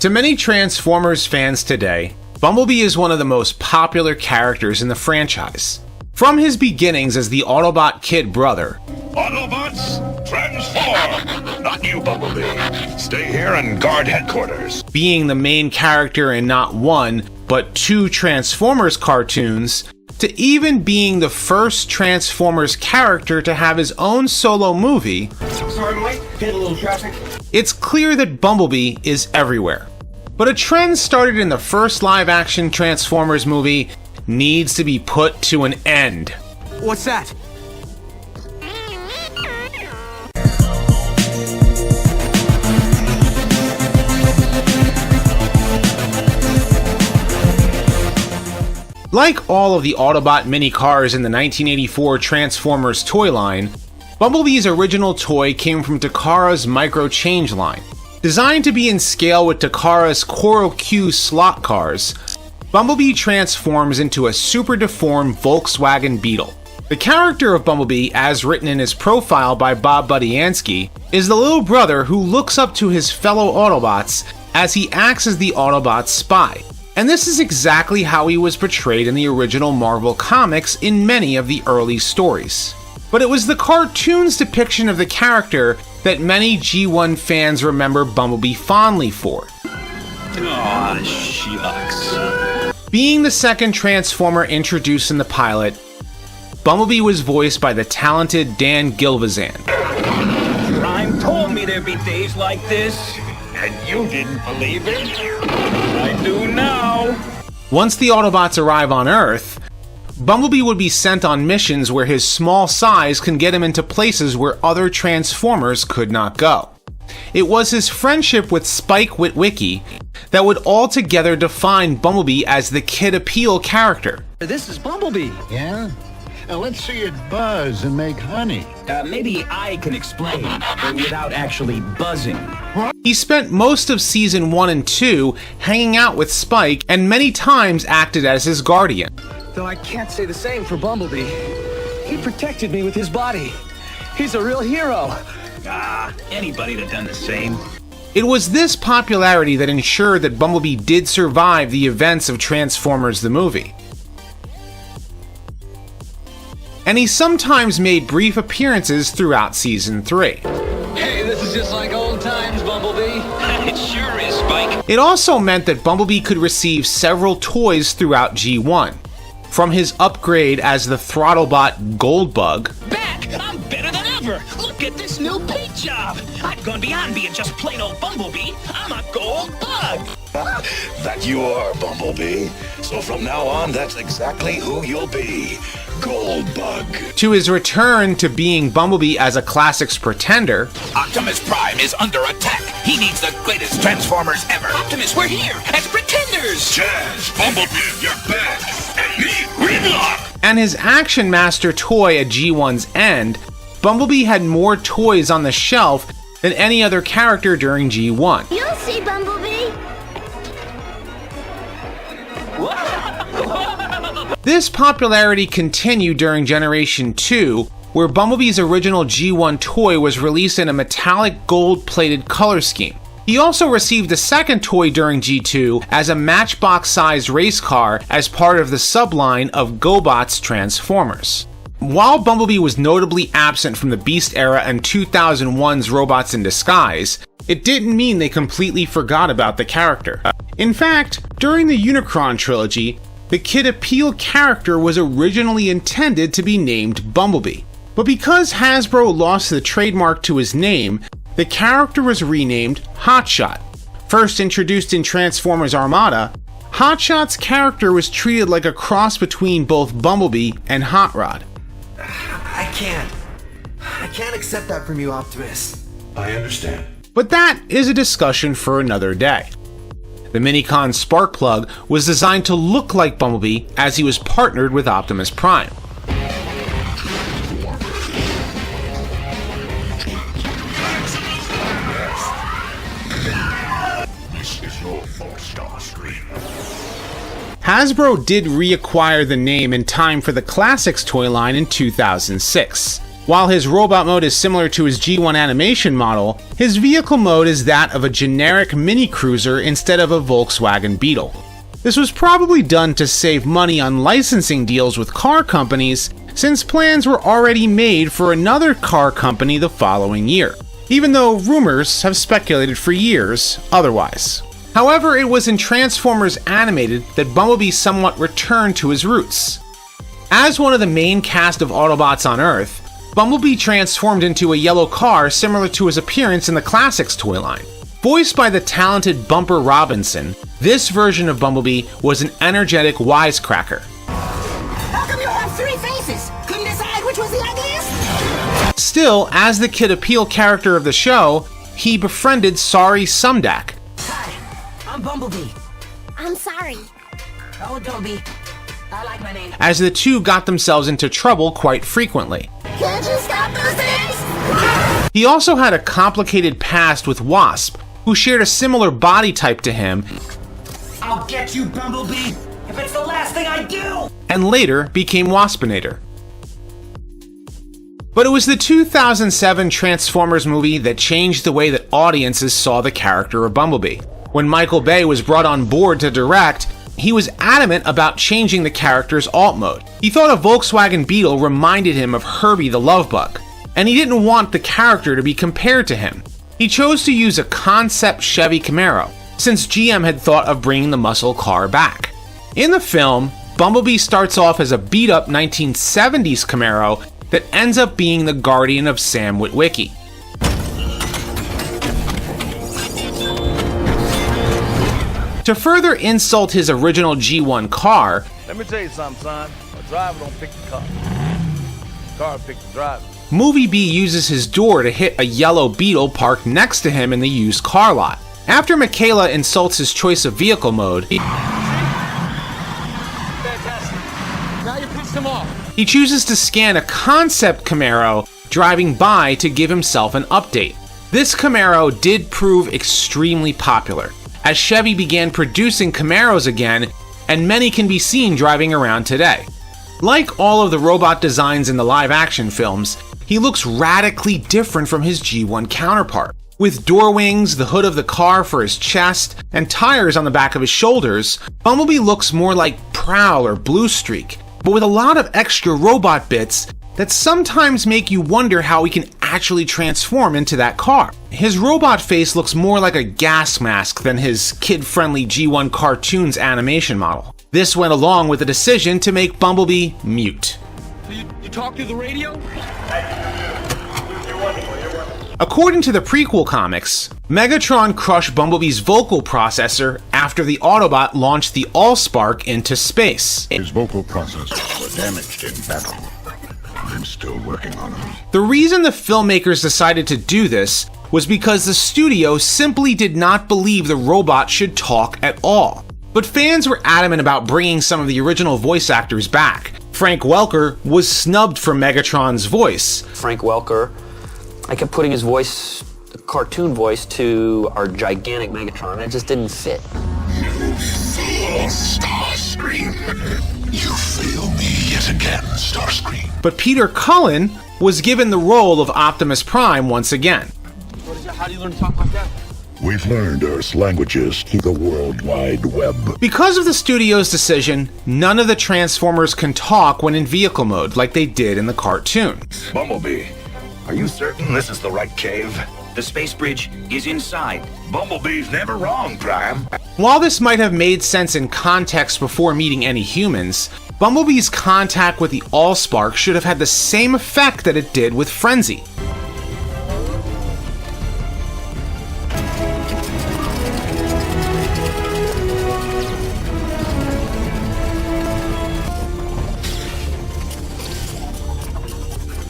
To many Transformers fans today, Bumblebee is one of the most popular characters in the franchise. From his beginnings as the Autobot kid brother, Autobots, transform! Not you, Bumblebee. Stay here and guard headquarters. being the main character in not one, but two Transformers cartoons, to even being the first Transformers character to have his own solo movie, Sorry, Mike. Hit a little traffic. it's clear that Bumblebee is everywhere. But a trend started in the first live-action Transformers movie needs to be put to an end. What's that? Like all of the Autobot mini-cars in the 1984 Transformers toy line, Bumblebee's original toy came from Takara's Micro Change line. Designed to be in scale with Takara's Koro Q slot cars, Bumblebee transforms into a super deformed Volkswagen Beetle. The character of Bumblebee, as written in his profile by Bob Budiansky, is the little brother who looks up to his fellow Autobots as he acts as the Autobot's spy. And this is exactly how he was portrayed in the original Marvel comics in many of the early stories. But it was the cartoon's depiction of the character that many G1 fans remember Bumblebee fondly for. Aw, shucks. Being the second Transformer introduced in the pilot, Bumblebee was voiced by the talented Dan Gilvezan. Prime told me there'd be days like this. And you didn't believe it? I do now. Once the Autobots arrive on Earth, Bumblebee would be sent on missions where his small size can get him into places where other Transformers could not go. It was his friendship with Spike Witwicky that would altogether define Bumblebee as the kid appeal character. This is Bumblebee. Yeah? Now let's see it buzz and make honey. Maybe I can explain, but without actually buzzing. He spent most of season 1 and 2 hanging out with Spike and many times acted as his guardian. Though I can't say the same for Bumblebee. He protected me with his body. He's a real hero. Anybody'd have done the same. It was this popularity that ensured that Bumblebee did survive the events of Transformers the movie. And he sometimes made brief appearances throughout season 3. Hey, this is just like old times, Bumblebee. It sure is, Spike. It also meant that Bumblebee could receive several toys throughout G1, from his upgrade as the Throttlebot Goldbug, Back! I'm better than ever! Look at this new paint job! I've gone beyond being just plain old Bumblebee. I'm a gold bug! That you are, Bumblebee. So from now on, that's exactly who you'll be. Goldbug. to his return to being Bumblebee as a Classics pretender, Optimus Prime is under attack. He needs the greatest Transformers ever. Optimus, we're here as pretenders! Jazz, Bumblebee, you're back. And me, Gridlock. and his Action Master toy at G1's end, Bumblebee had more toys on the shelf than any other character during G1. You'll see, Bumblebee. This popularity continued during Generation 2, where Bumblebee's original G1 toy was released in a metallic gold-plated color scheme. He also received a second toy during G2 as a Matchbox-sized race car as part of the subline of GoBot's Transformers. While Bumblebee was notably absent from the Beast era and 2001's Robots in Disguise, it didn't mean they completely forgot about the character. In fact, during the Unicron trilogy, the Kid Appeal character was originally intended to be named Bumblebee. But because Hasbro lost the trademark to his name, the character was renamed Hotshot. First introduced in Transformers Armada, Hotshot's character was treated like a cross between both Bumblebee and Hot Rod. I can't accept that from you, Optimus. I understand. But that is a discussion for another day. The Minicon Sparkplug was designed to look like Bumblebee as he was partnered with Optimus Prime. This is your fault, Starscream. Hasbro did reacquire the name in time for the Classics toy line in 2006. While his robot mode is similar to his G1 animation model, his vehicle mode is that of a generic mini cruiser instead of a Volkswagen Beetle. This was probably done to save money on licensing deals with car companies, since plans were already made for another car company the following year, even though rumors have speculated for years otherwise. However, it was in Transformers Animated that Bumblebee somewhat returned to his roots. As one of the main cast of Autobots on Earth, Bumblebee transformed into a yellow car similar to his appearance in the Classics toy line. Voiced by the talented Bumper Robinson, this version of Bumblebee was an energetic wisecracker. How come you have three faces? Couldn't decide which was the ugliest? Still, as the Kid Appeal character of the show, he befriended Sorry Sumdak. Hi, I'm Bumblebee. I'm sorry. Oh, don't be. I like my name. As the two got themselves into trouble quite frequently. Can't you stop those things? He also had a complicated past with Wasp, who shared a similar body type to him, I'll get you, Bumblebee, if it's the last thing I do! and later became Waspinator. But it was the 2007 Transformers movie that changed the way that audiences saw the character of Bumblebee. When Michael Bay was brought on board to direct, he was adamant about changing the character's alt mode. He thought a Volkswagen Beetle reminded him of Herbie the Love Bug, and he didn't want the character to be compared to him. He chose to use a concept Chevy Camaro, since GM had thought of bringing the muscle car back. In the film, Bumblebee starts off as a beat-up 1970s Camaro that ends up being the guardian of Sam Witwicky. To further insult his original G1 car, let me tell you something, son. A driver don't pick the car. The car picks the driver. Movie B uses his door to hit a yellow Beetle parked next to him in the used car lot. After Michaela insults his choice of vehicle mode, Fantastic. Now you pissed him off. he chooses to scan a concept Camaro driving by to give himself an update. This Camaro did prove extremely popular, as Chevy began producing Camaros again, and many can be seen driving around today. Like all of the robot designs in the live-action films, he looks radically different from his G1 counterpart. With door wings, the hood of the car for his chest, and tires on the back of his shoulders, Bumblebee looks more like Prowl or Bluestreak, but with a lot of extra robot bits that sometimes make you wonder how he can actually transform into that car. His robot face looks more like a gas mask than his kid-friendly G1 cartoons animation model. This went along with the decision to make Bumblebee mute. So you talk through the radio? According to the prequel comics, Megatron crushed Bumblebee's vocal processor after the Autobot launched the Allspark into space. His vocal processors were damaged in battle. I'm still working on them. The reason the filmmakers decided to do this was because the studio simply did not believe the robot should talk at all. But fans were adamant about bringing some of the original voice actors back. Frank Welker was snubbed for Megatron's voice. Frank Welker, I kept putting his voice, the cartoon voice, to our gigantic Megatron, and it just didn't fit. You fool, Starscream. You fail me yet again, Starscream. But Peter Cullen was given the role of Optimus Prime once again. How do you learn to talk like that? We've learned Earth's languages through the World Wide Web. Because of the studio's decision, none of the Transformers can talk when in vehicle mode like they did in the cartoon. Bumblebee, are you certain this is the right cave? The space bridge is inside. Bumblebee's never wrong, Prime. While this might have made sense in context before meeting any humans, Bumblebee's contact with the Allspark should have had the same effect that it did with Frenzy.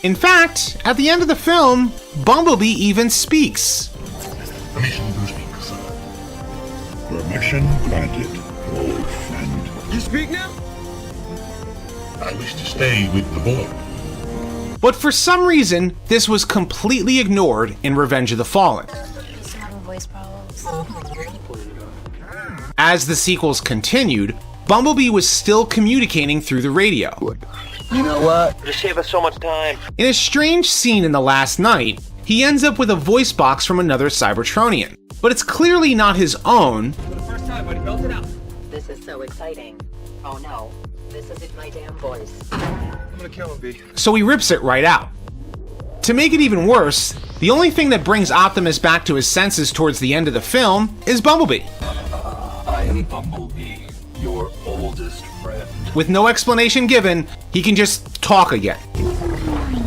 In fact, at the end of the film, Bumblebee even speaks. Permission to speak, sir. Permission granted, old friend. You speak now? I wish to stay with the boy. But for some reason, this was completely ignored in Revenge of the Fallen. He's having voice problems. As the sequels continued, Bumblebee was still communicating through the radio. You know what? Just save us so much time. In a strange scene in The Last Night, he ends up with a voice box from another Cybertronian, but it's clearly not his own. For the first time, buddy, belt it out. This is so exciting. Oh no, this isn't my damn voice. I'm gonna kill him, B. So he rips it right out. To make it even worse, the only thing that brings Optimus back to his senses towards the end of the film is Bumblebee. I am Bumblebee, your oldest friend. With no explanation given, he can just talk again.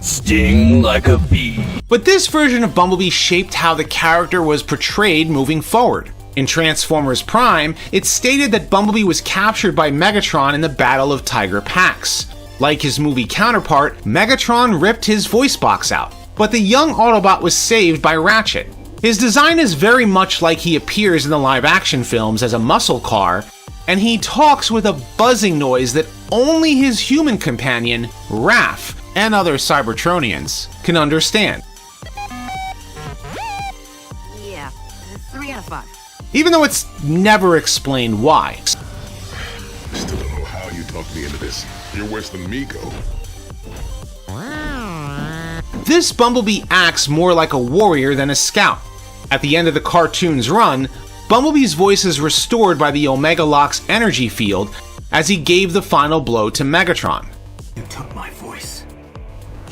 Sting like a bee. But this version of Bumblebee shaped how the character was portrayed moving forward. In Transformers Prime, it's stated that Bumblebee was captured by Megatron in the Battle of Tiger Pax. Like his movie counterpart, Megatron ripped his voice box out, but the young Autobot was saved by Ratchet. His design is very much like he appears in the live-action films as a muscle car, and he talks with a buzzing noise that only his human companion, Raph, and other Cybertronians can understand. Yeah, 3 out of 5. Even though it's never explained why. I still don't know how you talked me into this. You're worse than Miko. This Bumblebee acts more like a warrior than a scout. At the end of the cartoon's run, Bumblebee's voice is restored by the Omega Lock's energy field as he gave the final blow to Megatron. You took my voice.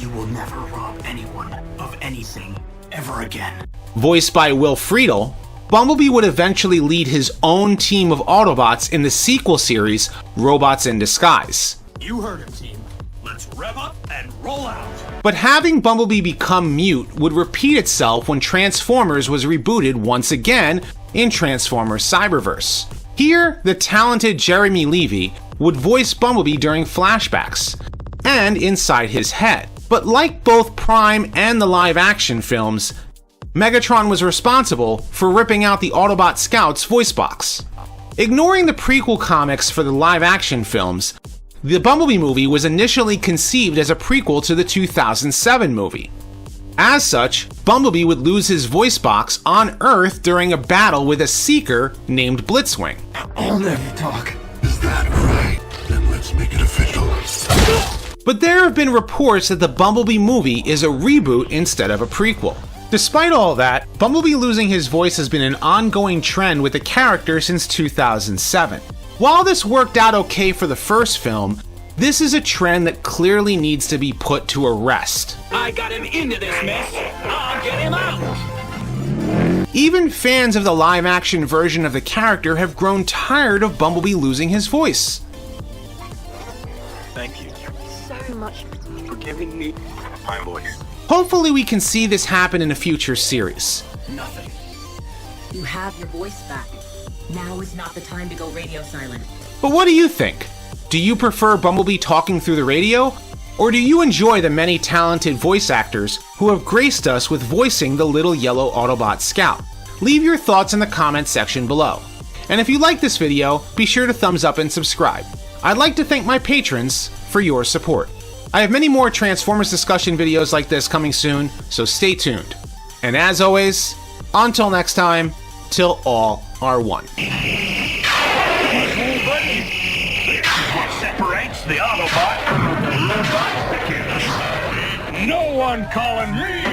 You will never rob anyone of anything ever again. Voiced by Will Friedle, Bumblebee would eventually lead his own team of Autobots in the sequel series, Robots in Disguise. You heard him, team. Let's rev up and roll out. But having Bumblebee become mute would repeat itself when Transformers was rebooted once again in Transformers Cyberverse. Here, the talented Jeremy Levy would voice Bumblebee during flashbacks and inside his head. But like both Prime and the live-action films, Megatron was responsible for ripping out the Autobot Scout's voice box. Ignoring the prequel comics for the live-action films, the Bumblebee movie was initially conceived as a prequel to the 2007 movie. As such, Bumblebee would lose his voice box on Earth during a battle with a Seeker named Blitzwing. I'll never talk. Is that right? Then let's make it official. But there have been reports that the Bumblebee movie is a reboot instead of a prequel. Despite all that, Bumblebee losing his voice has been an ongoing trend with the character since 2007. While this worked out okay for the first film, this is a trend that clearly needs to be put to a rest. I got him into this mess. I'll get him out. Even fans of the live-action version of the character have grown tired of Bumblebee losing his voice. Thank you So much. for giving me my voice. Hopefully we can see this happen in a future series. Nothing. You have your voice back. Now is not the time to go radio silent. But what do you think? Do you prefer Bumblebee talking through the radio? Or do you enjoy the many talented voice actors who have graced us with voicing the little yellow Autobot Scout? Leave your thoughts in the comments section below. And if you like this video, be sure to thumbs up and subscribe. I'd like to thank my patrons for your support. I have many more Transformers discussion videos like this coming soon, so stay tuned. And as always, until next time, till all are one. What separates the Autobot from the robot? No one calling me